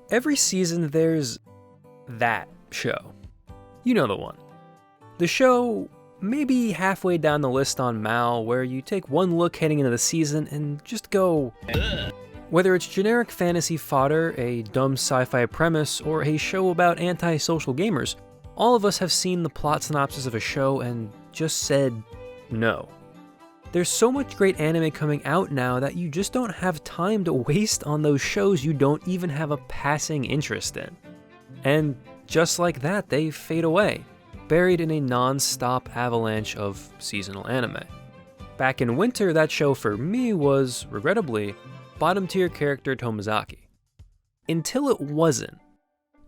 Every season there's that show. You know the one. The show maybe halfway down the list on Mal where you take one look heading into the season and just go, ugh. Whether it's generic fantasy fodder, a dumb sci-fi premise, or a show about anti-social gamers, all of us have seen the plot synopsis of a show and just said no. There's so much great anime coming out now that you just don't have time to waste on those shows you don't even have a passing interest in. And just like that, they fade away, buried in a non-stop avalanche of seasonal anime. Back in winter, that show for me was, regrettably, bottom-tier character Tomozaki. Until it wasn't.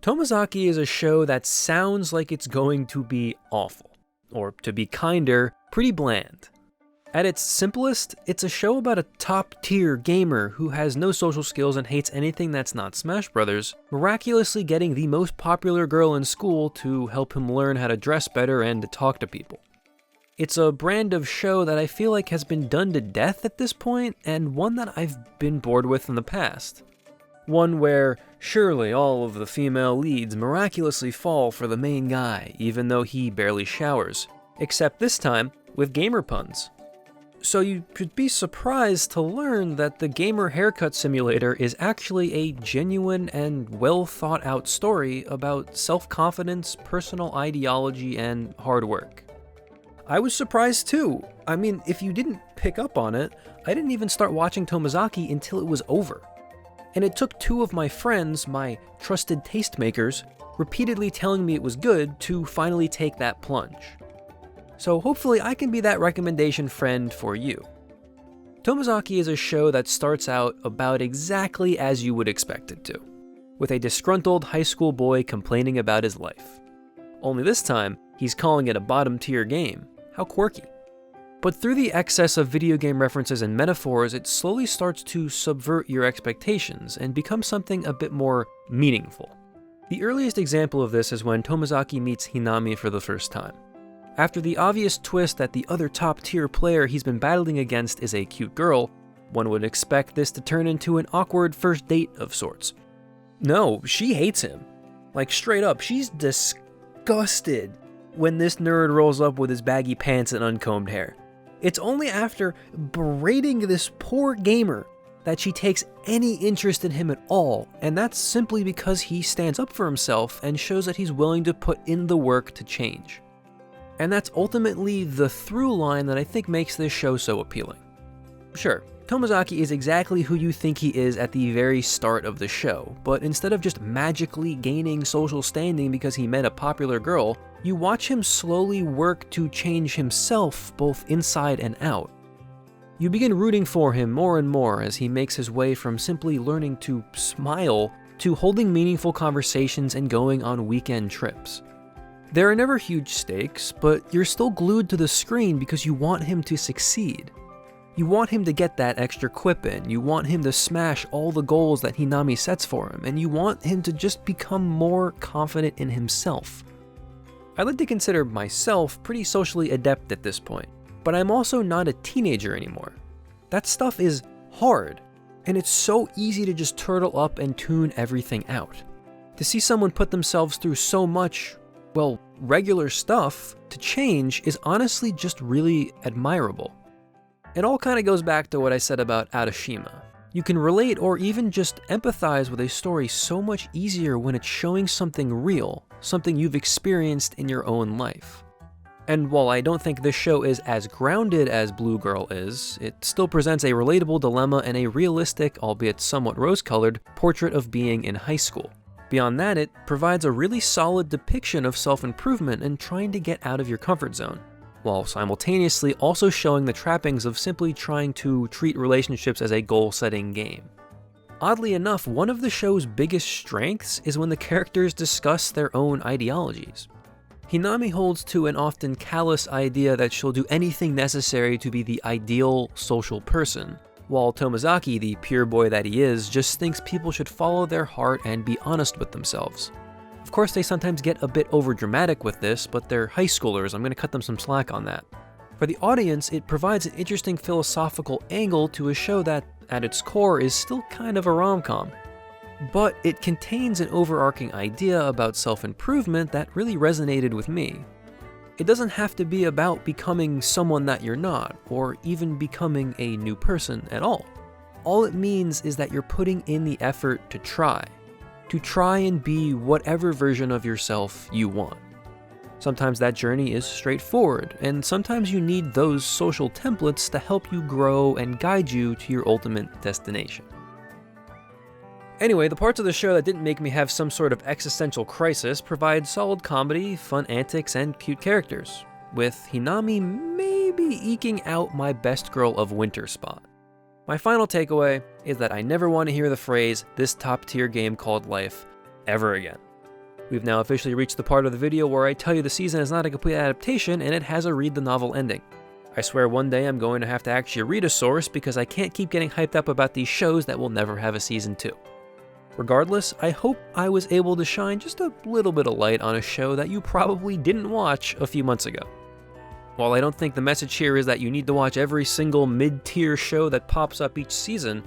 Tomozaki is a show that sounds like it's going to be awful, or to be kinder, pretty bland. At its simplest, it's a show about a top-tier gamer who has no social skills and hates anything that's not Smash Brothers, miraculously getting the most popular girl in school to help him learn how to dress better and to talk to people. It's a brand of show that I feel like has been done to death at this point, and one that I've been bored with in the past. One where, surely all of the female leads miraculously fall for the main guy, even though he barely showers. Except this time, with gamer puns. So you should be surprised to learn that the Gamer Haircut Simulator is actually a genuine and well thought out story about self-confidence, personal ideology, and hard work. I was surprised too. I mean, if you didn't pick up on it, I didn't even start watching Tomozaki until it was over. And it took two of my friends, my trusted tastemakers, repeatedly telling me it was good to finally take that plunge. So hopefully I can be that recommendation friend for you. Tomozaki is a show that starts out about exactly as you would expect it to, with a disgruntled high school boy complaining about his life. Only this time, he's calling it a bottom-tier game. How quirky. But through the excess of video game references and metaphors, it slowly starts to subvert your expectations and become something a bit more meaningful. The earliest example of this is when Tomozaki meets Hinami for the first time. After the obvious twist that the other top-tier player he's been battling against is a cute girl, one would expect this to turn into an awkward first date of sorts. No, she hates him. Like straight up, she's disgusted when this nerd rolls up with his baggy pants and uncombed hair. It's only after berating this poor gamer that she takes any interest in him at all, and that's simply because he stands up for himself and shows that he's willing to put in the work to change. And that's ultimately the through line that I think makes this show so appealing. Sure, Tomozaki is exactly who you think he is at the very start of the show, but instead of just magically gaining social standing because he met a popular girl, you watch him slowly work to change himself both inside and out. You begin rooting for him more and more as he makes his way from simply learning to smile to holding meaningful conversations and going on weekend trips. There are never huge stakes, but you're still glued to the screen because you want him to succeed. You want him to get that extra quip in, you want him to smash all the goals that Hinami sets for him, and you want him to just become more confident in himself. I like to consider myself pretty socially adept at this point, but I'm also not a teenager anymore. That stuff is hard, and it's so easy to just turtle up and tune everything out. To see someone put themselves through so much, well, regular stuff to change is honestly just really admirable. It all kind of goes back to what I said about Arashima. You can relate or even just empathize with a story so much easier when it's showing something real, something you've experienced in your own life. And while I don't think this show is as grounded as Blue Girl is, it still presents a relatable dilemma and a realistic, albeit somewhat rose-colored, portrait of being in high school. Beyond that, it provides a really solid depiction of self-improvement and trying to get out of your comfort zone, while simultaneously also showing the trappings of simply trying to treat relationships as a goal-setting game. Oddly enough, one of the show's biggest strengths is when the characters discuss their own ideologies. Hinami holds to an often callous idea that she'll do anything necessary to be the ideal social person, while Tomozaki, the pure boy that he is, just thinks people should follow their heart and be honest with themselves. Of course, they sometimes get a bit overdramatic with this, but they're high schoolers, I'm going to cut them some slack on that. For the audience, it provides an interesting philosophical angle to a show that, at its core, is still kind of a rom-com. but it contains an overarching idea about self-improvement that really resonated with me. It doesn't have to be about becoming someone that you're not, or even becoming a new person at all. All it means is that you're putting in the effort to try and be whatever version of yourself you want. Sometimes that journey is straightforward, and sometimes you need those social templates to help you grow and guide you to your ultimate destination. Anyway, the parts of the show that didn't make me have some sort of existential crisis provide solid comedy, fun antics, and cute characters, with Hinami maybe eking out my best girl of winter spot. My final takeaway is that I never want to hear the phrase, "this top-tier game called life," ever again. We've now officially reached the part of the video where I tell you the season is not a complete adaptation and it has a read the novel ending. I swear one day I'm going to have to actually read a source because I can't keep getting hyped up about these shows that will never have a season 2. Regardless, I hope I was able to shine just a little bit of light on a show that you probably didn't watch a few months ago. While I don't think the message here is that you need to watch every single mid-tier show that pops up each season,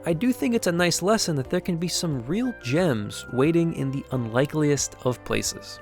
I do think it's a nice lesson that there can be some real gems waiting in the unlikeliest of places.